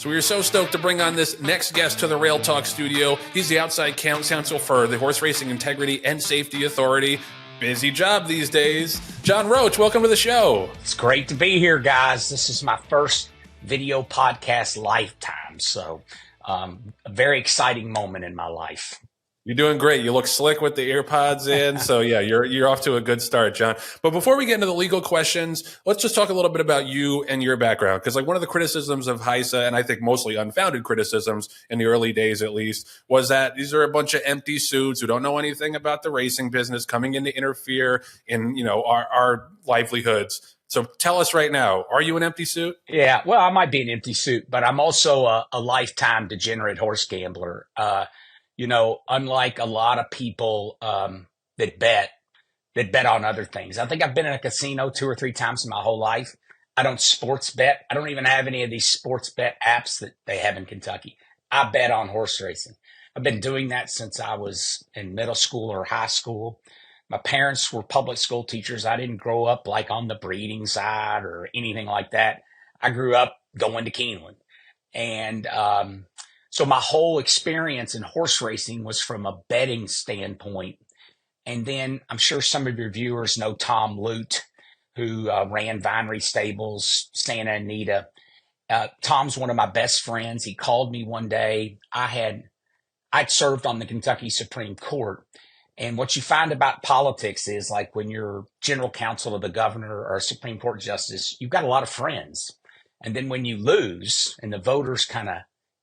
So we are so stoked to bring on this next guest to the Rail Talk studio. He's the outside counsel for the Horse Racing Integrity and Safety Authority. Busy job these days. John Roach, welcome to the show. It's great to be here, guys. This is my first video podcast lifetime, so a very exciting moment in my life. You're doing great. You look slick with the ear pods in. So yeah, you're off to a good start, John. But before we get into the legal questions, let's just talk a little bit about you and your background. Because like one of the criticisms of HISA, and I think mostly unfounded criticisms in the early days at least, was that these are a bunch of empty suits who don't know anything about the racing business coming in to interfere in, our livelihoods. So tell us right now, are you an empty suit? Yeah, well, I might be an empty suit, but I'm also a lifetime degenerate horse gambler. Unlike a lot of people that bet on other things. I think I've been in a casino 2 or 3 times in my whole life. I don't sports bet. I don't even have any of these sports bet apps that they have in Kentucky. I bet on horse racing. I've been doing that since I was in middle school or high school. My parents were public school teachers. I didn't grow up like on the breeding side or anything like that. I grew up going to Keeneland. And so my whole experience in horse racing was from a betting standpoint. And then I'm sure some of your viewers know Tom Lute, who ran Vinery Stables, Santa Anita. Tom's one of my best friends. He called me one day. I'd served on the Kentucky Supreme Court. And what you find about politics is like when you're general counsel of the governor or a Supreme Court justice, you've got a lot of friends. And then when you lose and the voters kind of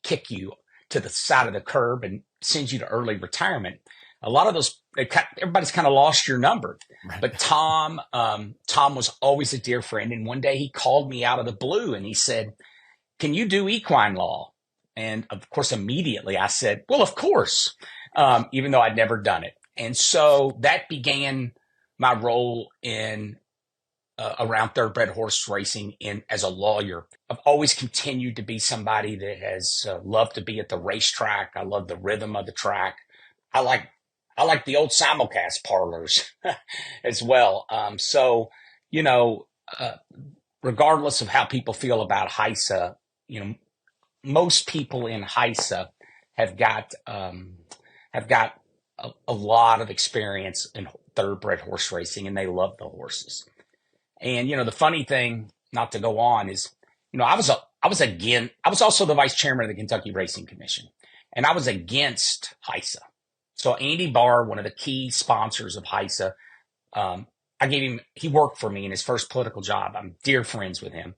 kick you to the side of the curb and send you to early retirement, a lot of those, everybody's kind of lost your number. Right. But Tom was always a dear friend. And one day he called me out of the blue and he said, "Can you do equine law?" And of course, immediately I said, "Well, of course," even though I'd never done it. And so that began my role in around thoroughbred horse racing as a lawyer. I've always continued to be somebody that has loved to be at the racetrack. I love the rhythm of the track. I like the old simulcast parlors as well. Regardless of how people feel about HISA, most people in HISA have got a lot of experience in thoroughbred horse racing, and they love the horses. And, the funny thing, not to go on, is, I was also the vice chairman of the Kentucky Racing Commission, and I was against HISA. So Andy Barr, one of the key sponsors of HISA, he worked for me in his first political job. I'm dear friends with him,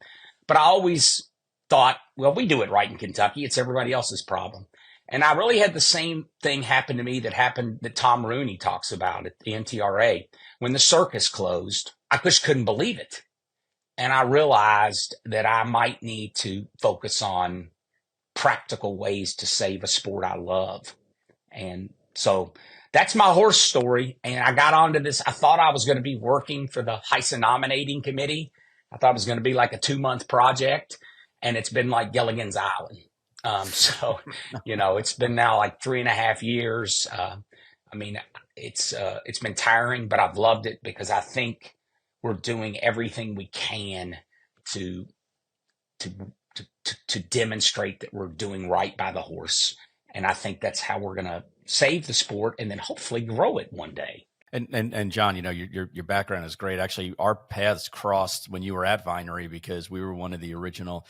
but I always thought, well, we do it right in Kentucky. It's everybody else's problem. And I really had the same thing happen to me that Tom Rooney talks about at the NTRA. When the circus closed, I just couldn't believe it. And I realized that I might need to focus on practical ways to save a sport I love. And so that's my horse story. And I got onto this. I thought I was going to be working for the HISA nominating committee. I thought it was going to be like a 2-month project. And it's been like Gilligan's Island. It's been now like 3.5 years. It's been tiring, but I've loved it because I think we're doing everything we can to demonstrate that we're doing right by the horse. And I think that's how we're going to save the sport and then hopefully grow it one day. And John, your background is great. Actually, our paths crossed when you were at Vinery because we were one of the original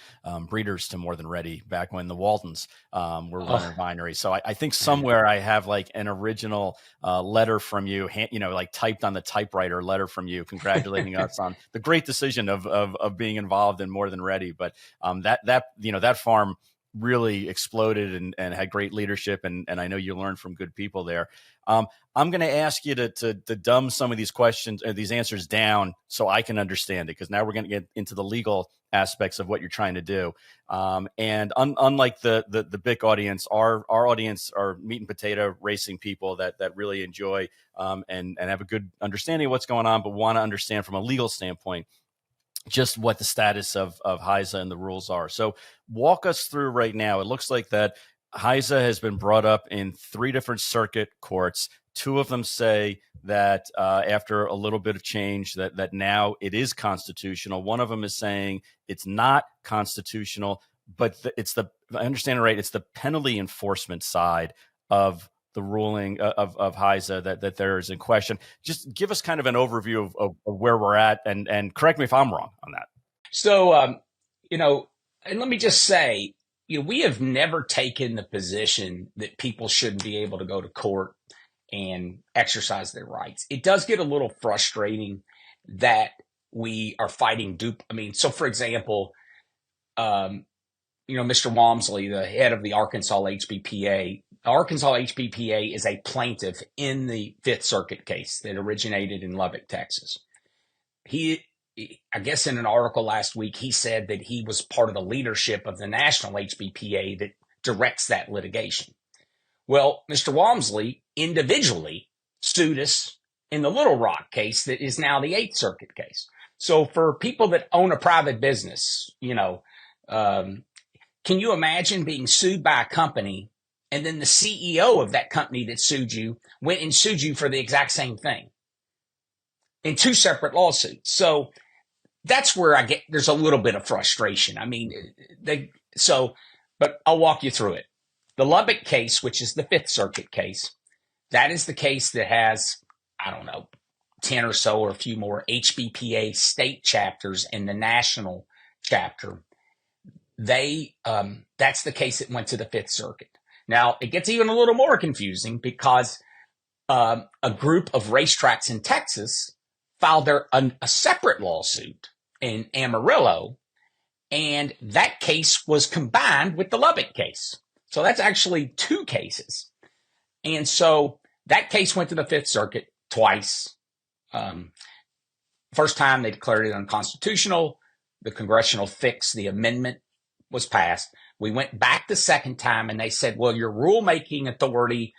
breeders to More Than Ready back when the Waltons were running Vinery. So I think somewhere I have like an original letter from you, like typed on the typewriter letter from you, congratulating us on the great decision of being involved in More Than Ready. But that farm really exploded and had great leadership. And I know you learned from good people there. I'm going to ask you to dumb some of these questions or these answers down so I can understand it, because now we're going to get into the legal aspects of what you're trying to do. Unlike the big audience, our audience are meat and potato racing people that really enjoy and have a good understanding of what's going on, but want to understand from a legal standpoint just what the status of HISA and the rules are. So walk us through right now. It looks like that HISA has been brought up in 3 different circuit courts. 2 of them say that after a little bit of change that now it is constitutional. One of them is saying it's not constitutional. but if I understand it right, it's the penalty enforcement side of the ruling of HISA that there is in question. Just give us kind of an overview of where we're at, and correct me if I'm wrong on that. So, and let me just say, we have never taken the position that people shouldn't be able to go to court and exercise their rights. It does get a little frustrating that we are fighting so for example, Mr. Walmsley, the head of the Arkansas HBPA, Arkansas HBPA is a plaintiff in the Fifth Circuit case that originated in Lubbock, Texas. I guess in an article last week, he said that he was part of the leadership of the national HBPA that directs that litigation. Well, Mr. Walmsley individually sued us in the Little Rock case that is now the Eighth Circuit case. So for people that own a private business, can you imagine being sued by a company and then the CEO of that company that sued you went and sued you for the exact same thing in two separate lawsuits? So that's where there's a little bit of frustration. But I'll walk you through it. The Lubbock case, which is the Fifth Circuit case, that is the case that has, 10 or so or a few more HBPA state chapters in the national chapter. That's the case that went to the Fifth Circuit. Now, it gets even a little more confusing because a group of racetracks in Texas filed a separate lawsuit in Amarillo, and that case was combined with the Lubbock case. So that's actually two cases. And so that case went to the Fifth Circuit twice. First time they declared it unconstitutional. The congressional fix, the amendment, was passed. We went back the second time and they said, well, your rulemaking authority,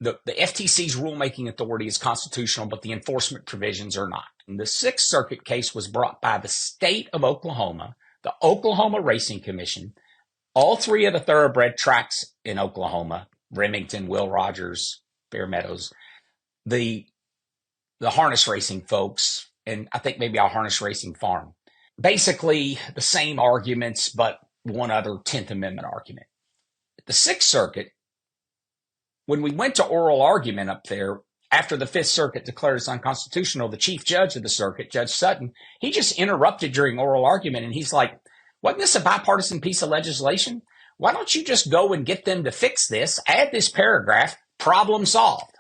the FTC's rulemaking authority is constitutional, but the enforcement provisions are not. And the Sixth Circuit case was brought by the state of Oklahoma, the Oklahoma Racing Commission, all three of the thoroughbred tracks in Oklahoma, Remington, Will Rogers, Bear Meadows, the harness racing folks, and I think maybe our harness racing farm. Basically the same arguments, but one other 10th Amendment argument. The Sixth Circuit, when we went to oral argument up there, after the Fifth Circuit declared it's unconstitutional, the chief judge of the circuit, Judge Sutton, he just interrupted during oral argument and he's like, wasn't this a bipartisan piece of legislation? Why don't you just go and get them to fix this, add this paragraph, problem solved?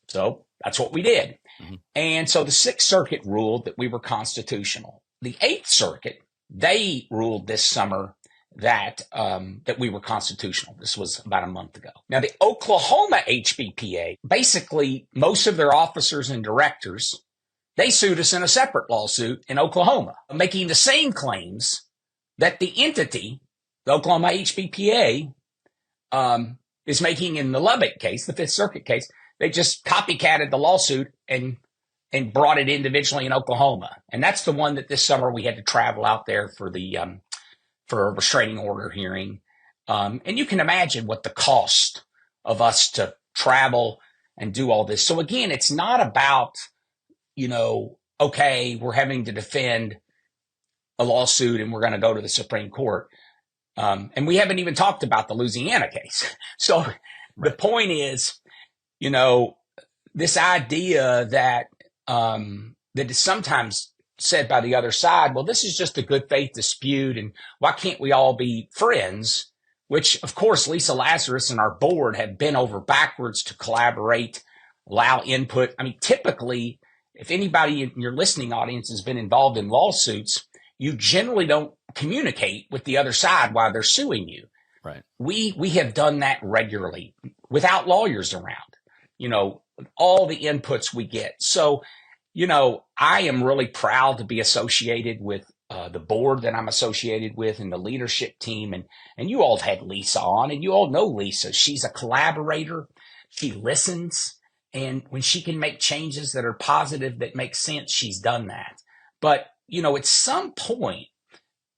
So that's what we did. Mm-hmm. And so the Sixth Circuit ruled that we were constitutional. The Eighth Circuit, they ruled this summer that we were constitutional. This was about a month ago. Now, the Oklahoma HBPA, basically most of their officers and directors, they sued us in a separate lawsuit in Oklahoma, making the same claims that the entity, the Oklahoma HBPA, is making in the Lubbock case, the Fifth Circuit case. They just copycatted the lawsuit and brought it individually in Oklahoma. And that's the one that this summer we had to travel out there for for a restraining order hearing. And you can imagine what the cost of us to travel and do all this. So again, it's not about, okay, we're having to defend a lawsuit and we're going to go to the Supreme Court. And we haven't even talked about the Louisiana case. So right. The point is, this idea that that is sometimes said by the other side, well, this is just a good faith dispute and why can't we all be friends? Which, of course, Lisa Lazarus and our board have bent over backwards to collaborate, allow input. I mean, typically, if anybody in your listening audience has been involved in lawsuits, you generally don't communicate with the other side while they're suing you. Right. We have done that regularly without lawyers around, all the inputs we get. So, I am really proud to be associated with the board that I'm associated with and the leadership team. And you all have had Lisa on and you all know Lisa. She's a collaborator. She listens. And when she can make changes that are positive, that make sense, she's done that. But, at some point,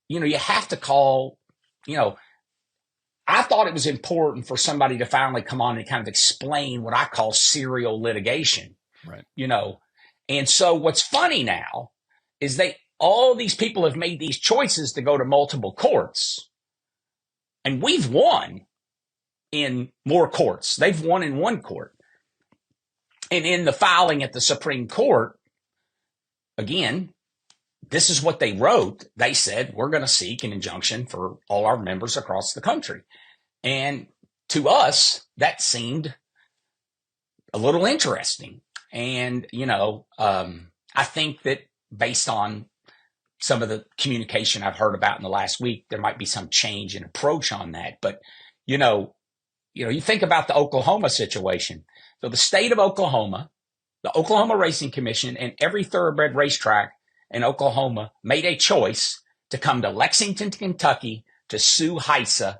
you have to call, I thought it was important for somebody to finally come on and kind of explain what I call serial litigation. Right. And so what's funny now is all these people have made these choices to go to multiple courts. And we've won in more courts. They've won in one court. And in the filing at the Supreme Court, again, this is what they wrote. They said, we're going to seek an injunction for all our members across the country. And to us, that seemed a little interesting. And, I think that based on some of the communication I've heard about in the last week, there might be some change in approach on that. But, you think about the Oklahoma situation. So the state of Oklahoma, the Oklahoma Racing Commission, and every thoroughbred racetrack in Oklahoma made a choice to come to Lexington, Kentucky to sue HISA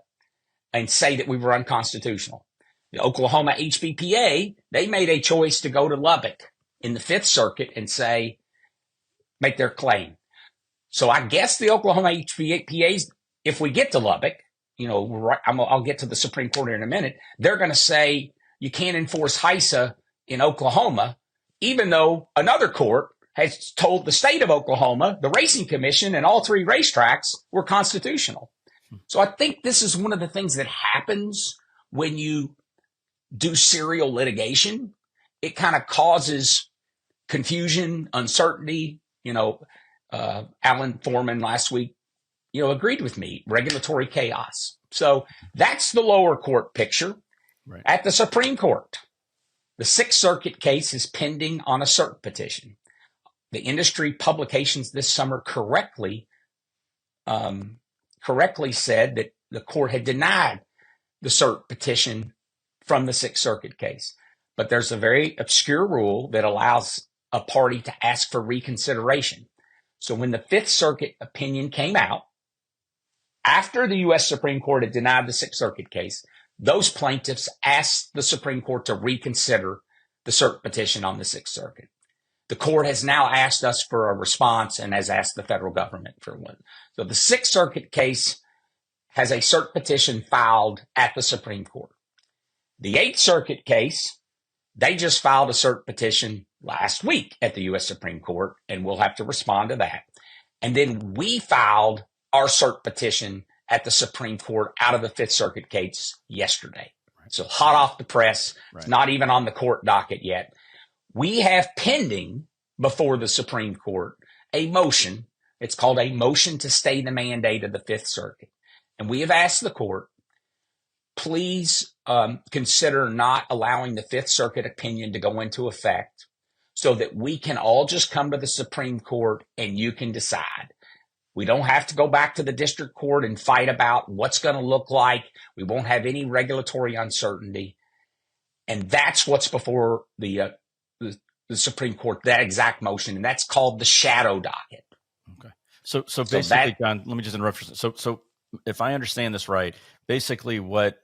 and say that we were unconstitutional. The Oklahoma HBPA, they made a choice to go to Lubbock in the Fifth Circuit and make their claim. So I guess the Oklahoma HBPAs, if we get to Lubbock, I'll get to the Supreme Court here in a minute, they're going to say you can't enforce HISA in Oklahoma, even though another court has told the state of Oklahoma, the Racing Commission, and all three racetracks were constitutional. So I think this is one of the things that happens when you do serial litigation. It kind of causes confusion, uncertainty. Alan Foreman last week, agreed with me, regulatory chaos. So that's the lower court picture. Right. At the Supreme Court, the Sixth Circuit case is pending on a cert petition. The industry publications this summer correctly said that the court had denied the cert petition from the Sixth Circuit case. But there's a very obscure rule that allows a party to ask for reconsideration. So when the Fifth Circuit opinion came out, after the U.S. Supreme Court had denied the Sixth Circuit case, those plaintiffs asked the Supreme Court to reconsider the cert petition on the Sixth Circuit. The court has now asked us for a response and has asked the federal government for one. So the Sixth Circuit case has a cert petition filed at the Supreme Court. The Eighth Circuit case, they just filed a cert petition last week at the U.S. Supreme Court, and we'll have to respond to that. And then we filed our cert petition at the Supreme Court out of the Fifth Circuit case yesterday. Right. So hot off the press. Right. It's not even on the court docket yet. We have pending before the Supreme Court a motion. It's called a motion to stay the mandate of the Fifth Circuit. And we have asked the court, please consider not allowing the Fifth Circuit opinion to go into effect so that we can all just come to the Supreme Court and you can decide. We don't have to go back to the district court and fight about what's going to look like. We won't have any regulatory uncertainty. And that's what's before the Supreme Court, that exact motion. And that's called the shadow docket. Okay. So basically, John, let me just interrupt for a second. So if I understand this right, basically what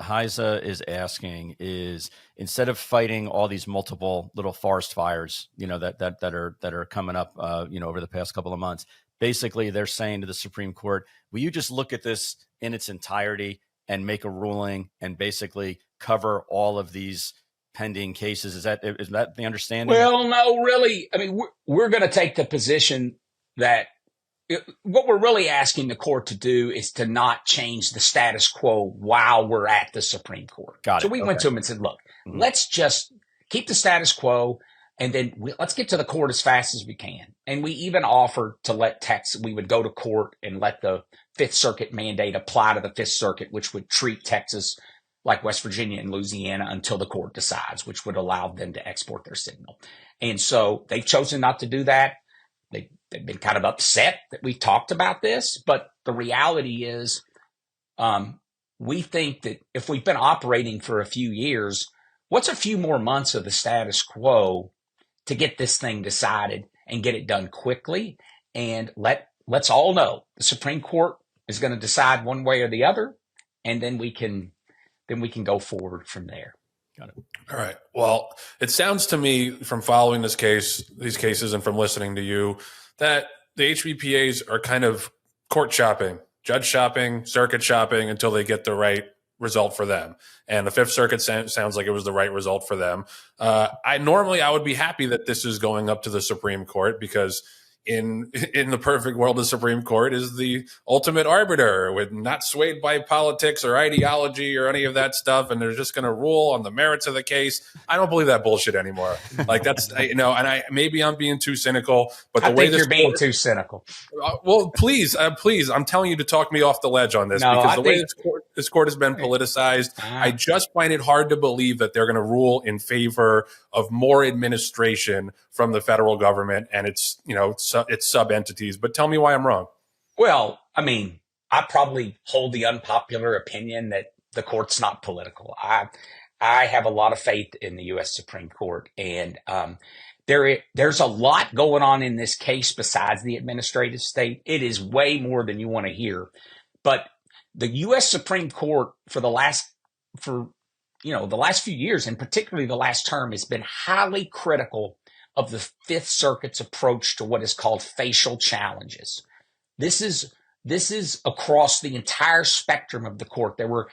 HISA is asking is, instead of fighting all these multiple little forest fires, that are coming up, over the past couple of months, basically they're saying to the Supreme Court, will you just look at this in its entirety and make a ruling and basically cover all of these pending cases? Is that the understanding? Well, no, really. I mean, we're going to take the position that what we're really asking the court to do is to not change the status quo while we're at the Supreme Court. Got it. So we went to them and said, look, let's just keep the status quo, and then let's get to the court as fast as we can. And we even offered to let Texas, we would go to court and let the Fifth Circuit mandate apply to the Fifth Circuit, which would treat Texas like West Virginia and Louisiana until the court decides, which would allow them to export their signal. And so they've chosen not to do that. They've been kind of upset that we talked about this, but the reality is we think that if we've been operating for a few years, what's a few more months of the status quo to get this thing decided and get it done quickly? And let's all know the Supreme Court is going to decide one way or the other, and then we can go forward from there. Got it. All right. Well, it sounds to me from following these cases and from listening to you that the HBPAs are kind of court shopping, judge shopping, circuit shopping until they get the right result for them. And the Fifth Circuit sounds like it was the right result for them. I would be happy that this is going up to the Supreme Court because, in the perfect world, the Supreme Court is the ultimate arbiter, with not swayed by politics or ideology or any of that stuff, and they're just going to rule on the merits of the case. I don't believe that bullshit anymore. Like that's and I maybe I'm being too cynical, but I think you're being too cynical. Well, please, I'm telling you to talk me off the ledge on this, because the way this court has been politicized, I just find it hard to believe that they're going to rule in favor of more administration from the federal government and its sub entities. But tell me why I'm wrong. Well, I mean, I probably hold the unpopular opinion that the court's not political. I have a lot of faith in the U.S. Supreme Court, and there's a lot going on in this case besides the administrative state. It is way more than you want to hear. But the U.S. Supreme Court for the last few years, and particularly the last term, has been highly critical of the Fifth Circuit's approach to what is called facial challenges. This is across the entire spectrum of the court. There were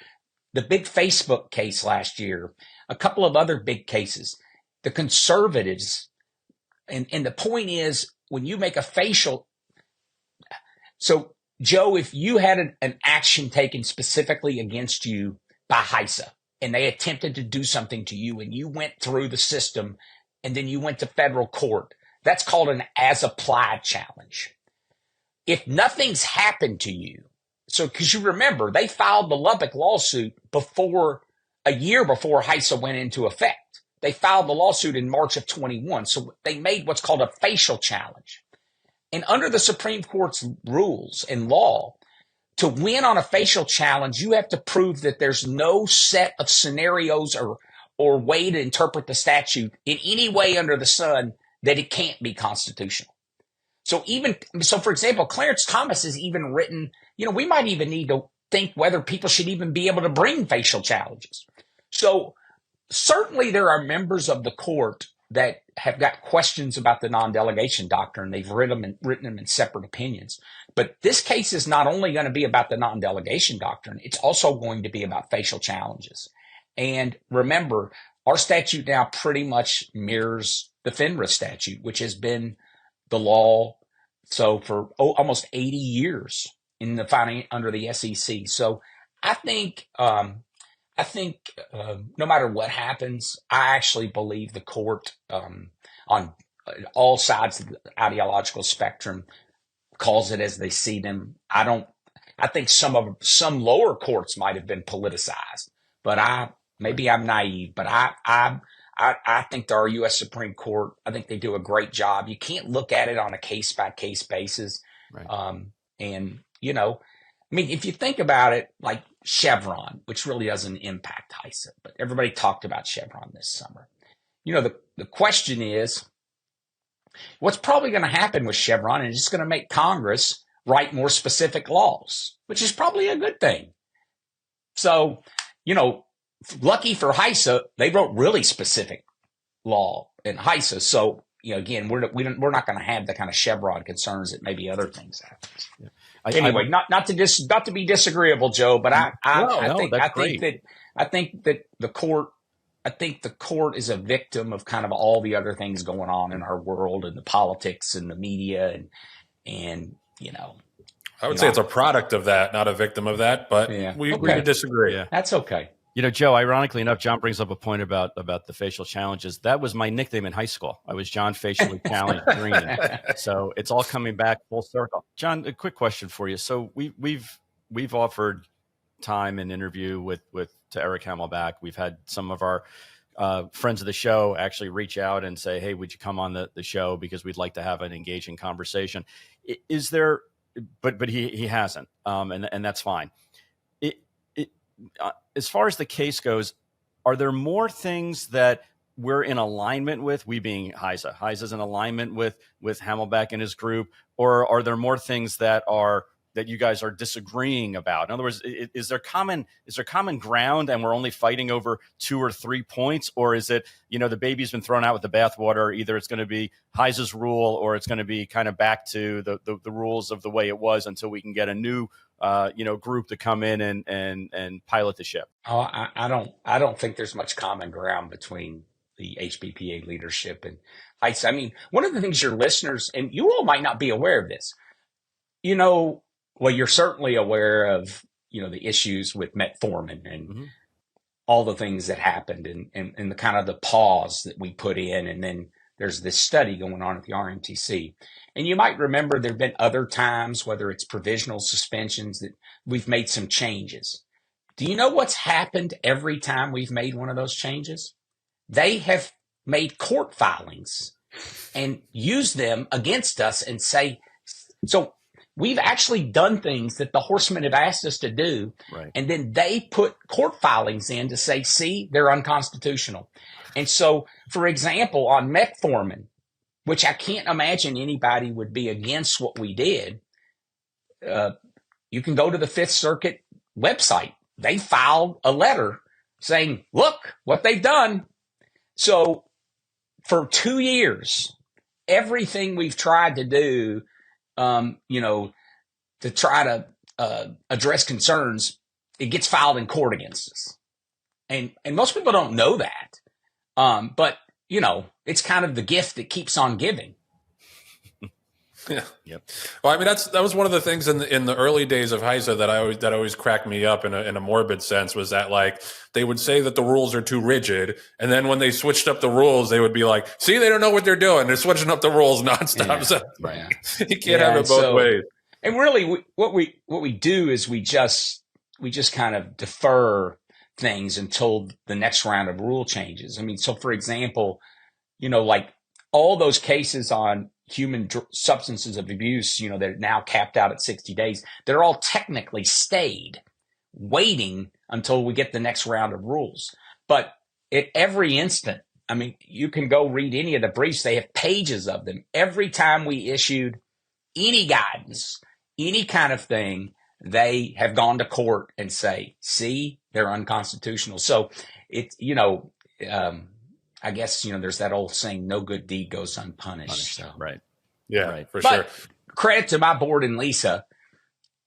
the big Facebook case last year, a couple of other big cases. The conservatives, and the point is, when you make a facial, so Joe, if you had an action taken specifically against you by HISA, and they attempted to do something to you, and you went through the system, and then you went to federal court, that's called an as-applied challenge. If nothing's happened to you, so because you remember, they filed the Lubbock lawsuit a year before HISA went into effect. They filed the lawsuit in March of 21. So they made what's called a facial challenge. And under the Supreme Court's rules and law, to win on a facial challenge, you have to prove that there's no set of scenarios or way to interpret the statute in any way under the sun that it can't be constitutional. So for example, Clarence Thomas has even written, we might even need to think whether people should even be able to bring facial challenges. So certainly there are members of the court that have got questions about the non-delegation doctrine. They've written them in separate opinions. But this case is not only going to be about the non-delegation doctrine, it's also going to be about facial challenges. And remember, our statute now pretty much mirrors the FINRA statute, which has been the law for almost 80 years in the filing under the SEC. So I think no matter what happens, I actually believe the court on all sides of the ideological spectrum calls it as they see them. I think some lower courts might have been politicized, but maybe I'm naive, but I think our U.S. Supreme Court, I think they do a great job. You can't look at it on a case-by-case basis. Right. If you think about it, like Chevron, which really doesn't impact HISA, but everybody talked about Chevron this summer. The question is, what's probably going to happen with Chevron is it's going to make Congress write more specific laws, which is probably a good thing. So, lucky for HISA, they wrote really specific law in HISA. So, again, we're not going to have the kind of Chevron concerns that maybe other things have. Yeah. Anyway, not to be disagreeable, Joe, but I think that the court is a victim of kind of all the other things going on in our world and the politics and the media and I would say it's a product of that, not a victim of that, but we disagree. Yeah. That's okay. Joe, ironically enough, John brings up a point about the facial challenges. That was my nickname in high school. I was John Facially Challenged Green. So it's all coming back full circle. John, a quick question for you. So we've offered time and interview to Eric Hamelback. We've had some of our friends of the show actually reach out and say, hey, would you come on the show because we'd like to have an engaging conversation. Is there, but he hasn't, and that's fine. As far as the case goes, are there more things that we're in alignment with, we being HISA? HISA's in alignment with Hamelback and his group, or are there more things that you guys are disagreeing about? In other words, is there common ground and we're only fighting over 2 or 3 points, or is it, the baby's been thrown out with the bathwater? Either it's going to be HISA's rule or it's going to be kind of back to the rules of the way it was until we can get a new group to come in and pilot the ship. Oh, I don't think there's much common ground between the HBPA leadership and HISA. I mean, one of the things your listeners, and you all might not be aware of this, you know, well, you're certainly aware of, you know, the issues with metformin and all the things that happened and the kind of the pause that we put in. And then there's this study going on at the RMTC. And you might remember there have been other times, whether it's provisional suspensions, that we've made some changes. Do you know what's happened every time we've made one of those changes? They have made court filings and used them against us and say, so we've actually done things that the horsemen have asked us to do. Right. And then they put court filings in to say, see, they're unconstitutional. And so, for example, on metformin, which I can't imagine anybody would be against what we did, you can go to the Fifth Circuit website. They filed a letter saying, look what they've done. So for 2 years, everything we've tried to do, you know, to try to address concerns, it gets filed in court against us. And most people don't know that. But, you know, it's kind of the gift that keeps on giving. Yeah. Yep. Well, I mean, that was one of the things in the early days of HISA that always cracked me up in a morbid sense, was that, like, they would say that the rules are too rigid, and then when they switched up the rules, they would be like, "See, they don't know what they're doing. They're switching up the rules nonstop." Yeah. So Right. you can't have it both ways. And really, what we do is we just kind of defer things until the next round of rule changes. I mean, so for example, you know, like all those cases on human substances of abuse, you know, they're now capped out at 60 days. They're all technically stayed, waiting until we get the next round of rules. But at every instant, I mean, you can go read any of the briefs. They have pages of them. Every time we issued any guidance, any kind of thing, they have gone to court and say, see, they're unconstitutional. So it's, you know, I guess, you know, there's that old saying, no good deed goes unpunished. So. Right. Yeah, right. for sure. Credit to my board and Lisa.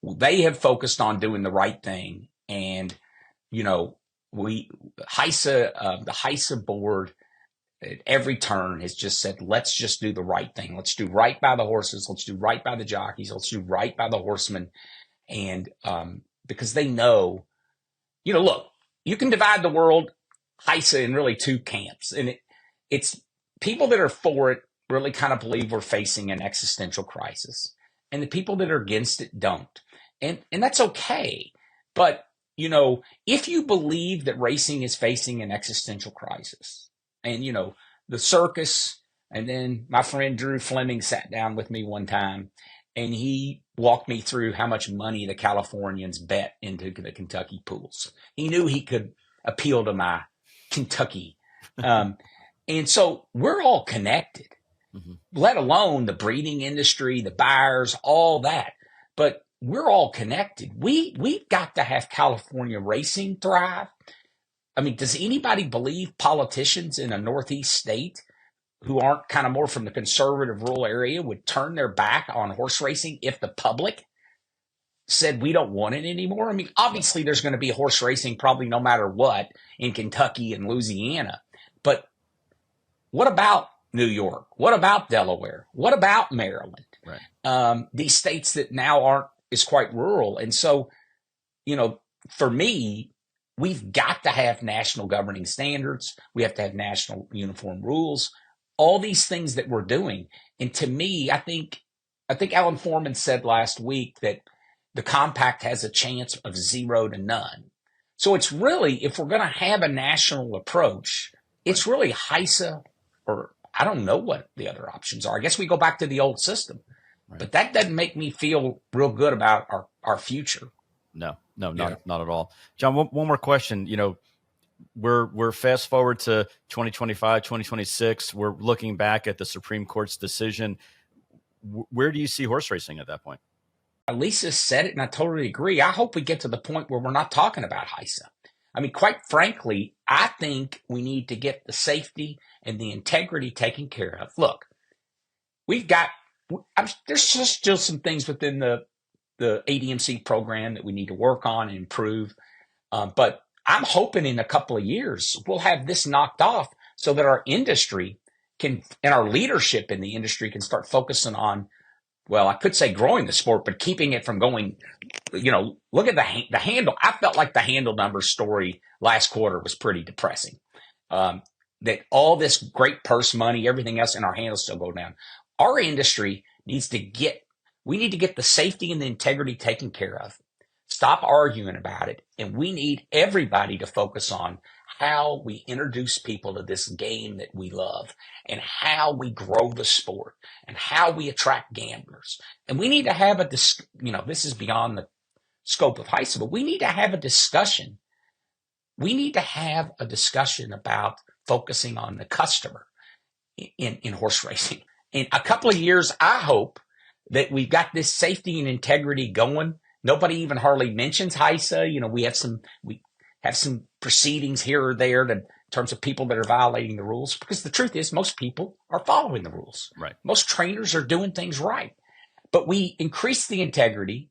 They have focused on doing the right thing. And, you know, the HISA board at every turn has just said, let's just do the right thing. Let's do right by the horses. Let's do right by the jockeys. Let's do right by the horsemen. And because they know, you know, look, you can divide the world, HISA, in really two camps. And it's people that are for it really kind of believe we're facing an existential crisis. And the people that are against it don't. And that's okay. But, you know, if you believe that racing is facing an existential crisis, and, you know, the circus, and then my friend Drew Fleming sat down with me one time, and he walked me through how much money the Californians bet into the Kentucky pools. He knew he could appeal to my Kentucky. And so we're all connected, let alone the breeding industry, the buyers, all that. But we're all connected. We've got to have California racing thrive. I mean, does anybody believe politicians in a Northeast state who aren't kind of more from the conservative rural area would turn their back on horse racing if the public said we don't want it anymore? I mean, obviously there's going to be horse racing probably no matter what in Kentucky and Louisiana. But what about New York? What about Delaware? What about Maryland? Right. These states that now is quite rural. And so, you know, for me, we've got to have national governing standards. We have to have national uniform rules, all these things that we're doing. And to me, I think Alan Foreman said last week that the compact has a chance of 0 to none. So it's really, if we're going to have a national approach, it's really HISA, or I don't know what the other options are. I guess we go back to the old system. Right. But that doesn't make me feel real good about our future. No, not at all. John, one more question. You know, we're fast forward to 2025, 2026. We're looking back at the Supreme Court's decision. Where do you see horse racing at that point? Lisa said it, and I totally agree. I hope we get to the point where we're not talking about HISA. I mean, quite frankly, I think we need to get the safety and the integrity taken care of. Look, there's still some things within the ADMC program that we need to work on and improve. But I'm hoping in a couple of years, we'll have this knocked off so that our industry and our leadership in the industry can start focusing on, well, I could say growing the sport, but keeping it from going, look at the handle. I felt like the handle number story last quarter was pretty depressing. That all this great purse money, everything else, and our handles still go down. Our industry needs to we need to get the safety and the integrity taken care of. Stop arguing about it. And we need everybody to focus on how we introduce people to this game that we love and how we grow the sport and how we attract gamblers. And we need to have this is beyond the scope of HISA, but we need to have a discussion. We need to have a discussion about focusing on the customer in horse racing. In a couple of years, I hope that we've got this safety and integrity going. Nobody even hardly mentions HISA. We have some proceedings here or there in terms of people that are violating the rules, because the truth is most people are following the rules. Right. Most trainers are doing things right. But we increase the integrity.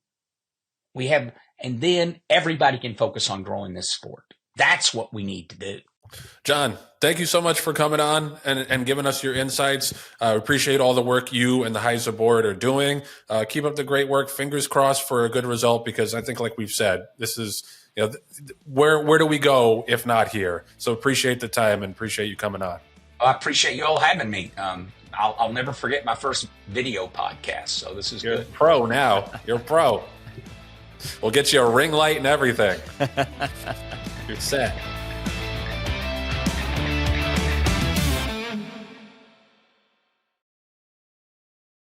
And then everybody can focus on growing this sport. That's what we need to do. John, thank you so much for coming on and giving us your insights. I appreciate all the work you and the HISA board are doing. Keep up the great work. Fingers crossed for a good result, because I think, like we've said, this is, where do we go if not here? So appreciate the time and appreciate you coming on. I appreciate you all having me. I'll never forget my first video podcast. So this is You're good. Pro now. You're a pro. We'll get you a ring light and everything. You're set.